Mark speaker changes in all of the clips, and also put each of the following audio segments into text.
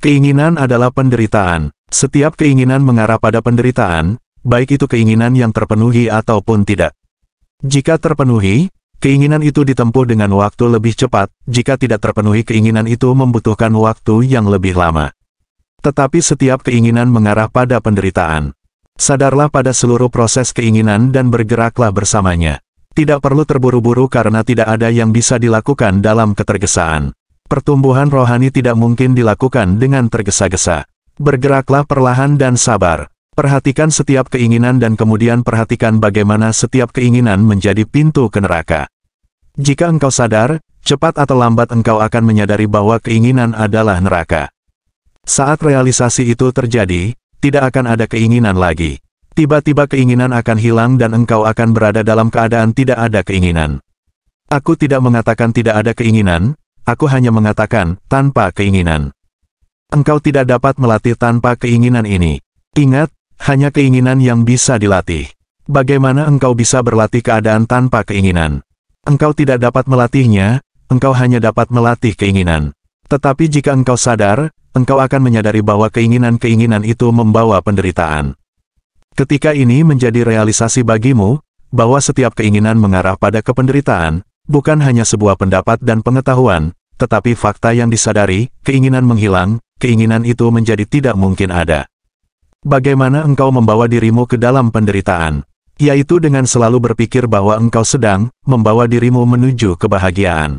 Speaker 1: Keinginan adalah penderitaan. Setiap keinginan mengarah pada penderitaan, baik itu keinginan yang terpenuhi ataupun tidak. Jika terpenuhi, keinginan itu ditempuh dengan waktu lebih cepat, jika tidak terpenuhi keinginan itu membutuhkan waktu yang lebih lama. Tetapi setiap keinginan mengarah pada penderitaan. Sadarlah pada seluruh proses keinginan dan bergeraklah bersamanya. Tidak perlu terburu-buru karena tidak ada yang bisa dilakukan dalam ketergesaan. Pertumbuhan rohani tidak mungkin dilakukan dengan tergesa-gesa. Bergeraklah perlahan dan sabar. Perhatikan setiap keinginan dan kemudian perhatikan bagaimana setiap keinginan menjadi pintu ke neraka. Jika engkau sadar, cepat atau lambat engkau akan menyadari bahwa keinginan adalah neraka. Saat realisasi itu terjadi, tidak akan ada keinginan lagi. Tiba-tiba keinginan akan hilang dan engkau akan berada dalam keadaan tidak ada keinginan. Aku tidak mengatakan tidak ada keinginan, aku hanya mengatakan tanpa keinginan. Engkau tidak dapat melatih tanpa keinginan ini. Ingat, hanya keinginan yang bisa dilatih. Bagaimana engkau bisa berlatih keadaan tanpa keinginan? Engkau tidak dapat melatihnya, engkau hanya dapat melatih keinginan. Tetapi jika engkau sadar, engkau akan menyadari bahwa keinginan-keinginan itu membawa penderitaan. Ketika ini menjadi realisasi bagimu, bahwa setiap keinginan mengarah pada kependeritaan, bukan hanya sebuah pendapat dan pengetahuan, tetapi fakta yang disadari, keinginan menghilang, keinginan itu menjadi tidak mungkin ada. Bagaimana engkau membawa dirimu ke dalam penderitaan? Yaitu dengan selalu berpikir bahwa engkau sedang membawa dirimu menuju kebahagiaan.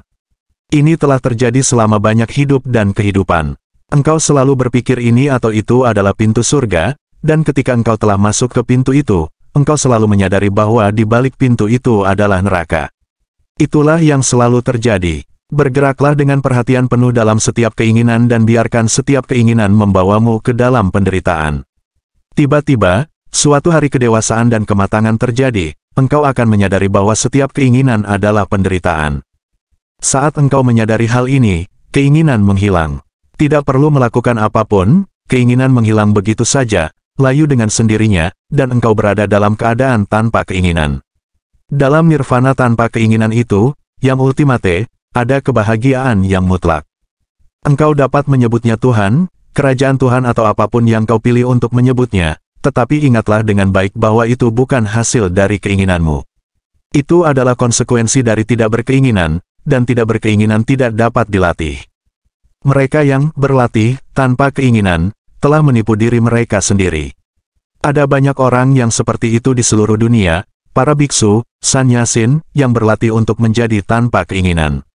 Speaker 1: Ini telah terjadi selama banyak hidup dan kehidupan. Engkau selalu berpikir ini atau itu adalah pintu surga, dan ketika engkau telah masuk ke pintu itu, engkau selalu menyadari bahwa di balik pintu itu adalah neraka. Itulah yang selalu terjadi. Bergeraklah dengan perhatian penuh dalam setiap keinginan dan biarkan setiap keinginan membawamu ke dalam penderitaan. Tiba-tiba, suatu hari kedewasaan dan kematangan terjadi, engkau akan menyadari bahwa setiap keinginan adalah penderitaan. Saat engkau menyadari hal ini, keinginan menghilang. Tidak perlu melakukan apapun, keinginan menghilang begitu saja, layu dengan sendirinya, dan engkau berada dalam keadaan tanpa keinginan. Dalam nirvana tanpa keinginan itu, yang ultimate, ada kebahagiaan yang mutlak. Engkau dapat menyebutnya Tuhan, kerajaan Tuhan atau apapun yang kau pilih untuk menyebutnya, tetapi ingatlah dengan baik bahwa itu bukan hasil dari keinginanmu. Itu adalah konsekuensi dari tidak berkeinginan, dan tidak berkeinginan tidak dapat dilatih. Mereka yang berlatih tanpa keinginan, telah menipu diri mereka sendiri. Ada banyak orang yang seperti itu di seluruh dunia, para biksu, sannyasin, yang berlatih untuk menjadi tanpa keinginan.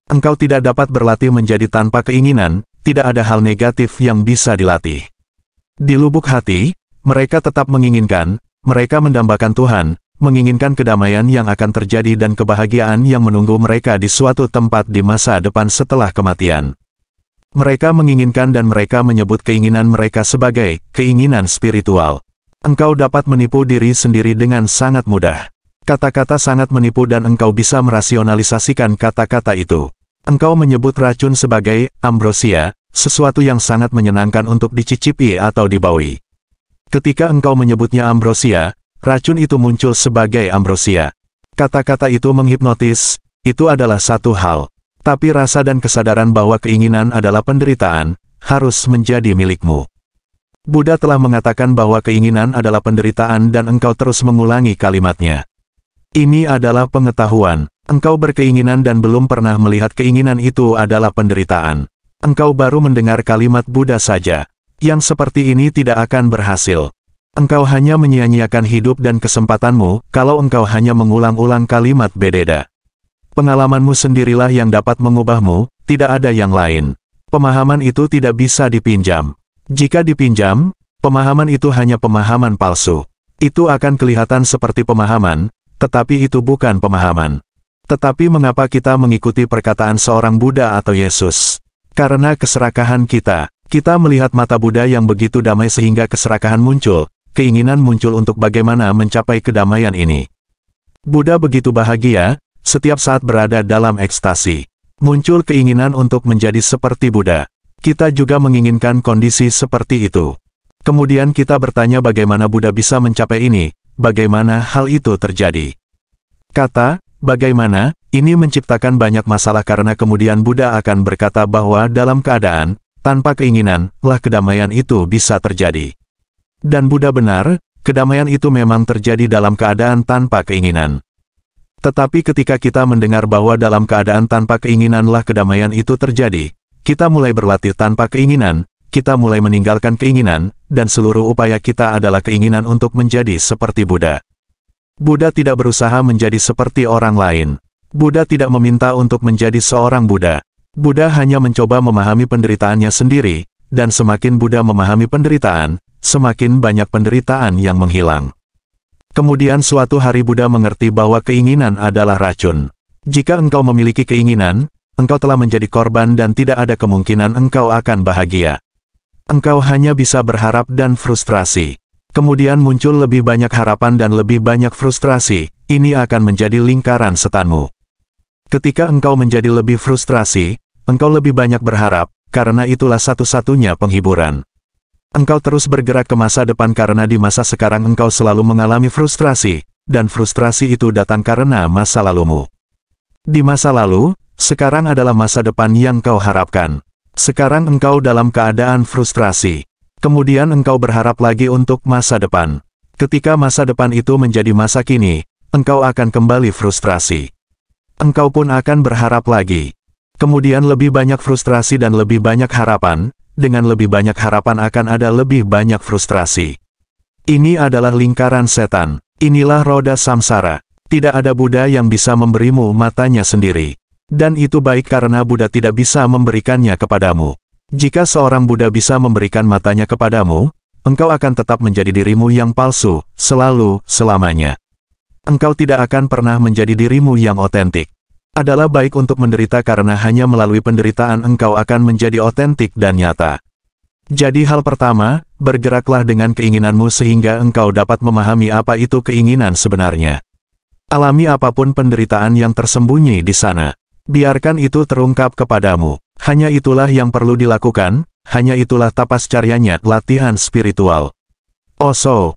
Speaker 1: Engkau tidak dapat berlatih menjadi tanpa keinginan, tidak ada hal negatif yang bisa dilatih. Di lubuk hati, mereka tetap menginginkan, mereka mendambakan Tuhan, menginginkan kedamaian yang akan terjadi dan kebahagiaan yang menunggu mereka di suatu tempat di masa depan setelah kematian. Mereka menginginkan dan mereka menyebut keinginan mereka sebagai keinginan spiritual. Engkau dapat menipu diri sendiri dengan sangat mudah. Kata-kata sangat menipu dan engkau bisa merasionalisasikan kata-kata itu. Engkau menyebut racun sebagai ambrosia, sesuatu yang sangat menyenangkan untuk dicicipi atau dibaui. Ketika engkau menyebutnya ambrosia, racun itu muncul sebagai ambrosia. Kata-kata itu menghipnotis, itu adalah satu hal. Tapi rasa dan kesadaran bahwa keinginan adalah penderitaan, harus menjadi milikmu. Buddha telah mengatakan bahwa keinginan adalah penderitaan dan engkau terus mengulangi kalimatnya. Ini adalah pengetahuan. Engkau berkeinginan dan belum pernah melihat keinginan itu adalah penderitaan. Engkau baru mendengar kalimat Buddha saja. Yang seperti ini tidak akan berhasil. Engkau hanya menyia-nyiakan hidup dan kesempatanmu, kalau engkau hanya mengulang-ulang kalimat bededa. Pengalamanmu sendirilah yang dapat mengubahmu, tidak ada yang lain. Pemahaman itu tidak bisa dipinjam. Jika dipinjam, pemahaman itu hanya pemahaman palsu. Itu akan kelihatan seperti pemahaman, tetapi itu bukan pemahaman. Tetapi mengapa kita mengikuti perkataan seorang Buddha atau Yesus? Karena keserakahan kita. Kita melihat mata Buddha yang begitu damai sehingga keserakahan muncul, keinginan muncul untuk bagaimana mencapai kedamaian ini. Buddha begitu bahagia, setiap saat berada dalam ekstasi. Muncul keinginan untuk menjadi seperti Buddha. Kita juga menginginkan kondisi seperti itu. Kemudian kita bertanya bagaimana Buddha bisa mencapai ini, bagaimana hal itu terjadi. Kata, bagaimana, ini menciptakan banyak masalah karena kemudian Buddha akan berkata bahwa dalam keadaan, Tanpa keinginan, lah kedamaian itu bisa terjadi. Dan Buddha benar, kedamaian itu memang terjadi dalam keadaan tanpa keinginan. Tetapi ketika kita mendengar bahwa dalam keadaan tanpa keinginanlah kedamaian itu terjadi, kita mulai berlatih tanpa keinginan, kita mulai meninggalkan keinginan, dan seluruh upaya kita adalah keinginan untuk menjadi seperti Buddha. Buddha tidak berusaha menjadi seperti orang lain. Buddha tidak meminta untuk menjadi seorang Buddha. Buddha hanya mencoba memahami penderitaannya sendiri, dan semakin Buddha memahami penderitaan, semakin banyak penderitaan yang menghilang. Kemudian suatu hari Buddha mengerti bahwa keinginan adalah racun. Jika engkau memiliki keinginan, engkau telah menjadi korban dan tidak ada kemungkinan engkau akan bahagia. Engkau hanya bisa berharap dan frustrasi. Kemudian muncul lebih banyak harapan dan lebih banyak frustrasi, ini akan menjadi lingkaran setanmu. Ketika engkau menjadi lebih frustrasi, engkau lebih banyak berharap, karena itulah satu-satunya penghiburan. Engkau terus bergerak ke masa depan karena di masa sekarang engkau selalu mengalami frustrasi, dan frustrasi itu datang karena masa lalumu. Di masa lalu, sekarang adalah masa depan yang kau harapkan. Sekarang engkau dalam keadaan frustrasi. Kemudian engkau berharap lagi untuk masa depan. Ketika masa depan itu menjadi masa kini, engkau akan kembali frustrasi. Engkau pun akan berharap lagi. Kemudian lebih banyak frustrasi dan lebih banyak harapan, dengan lebih banyak harapan akan ada lebih banyak frustrasi. Ini adalah lingkaran setan. Inilah roda samsara. Tidak ada Buddha yang bisa memberimu matanya sendiri. Dan itu baik karena Buddha tidak bisa memberikannya kepadamu. Jika seorang Buddha bisa memberikan matanya kepadamu, engkau akan tetap menjadi dirimu yang palsu, selalu, selamanya. Engkau tidak akan pernah menjadi dirimu yang otentik. Adalah baik untuk menderita karena hanya melalui penderitaan engkau akan menjadi otentik dan nyata. Jadi hal pertama, bergeraklah dengan keinginanmu sehingga engkau dapat memahami apa itu keinginan sebenarnya. Alami apapun penderitaan yang tersembunyi di sana. Biarkan itu terungkap kepadamu. Hanya itulah yang perlu dilakukan, hanya itulah tapas caryanya, latihan spiritual. Osho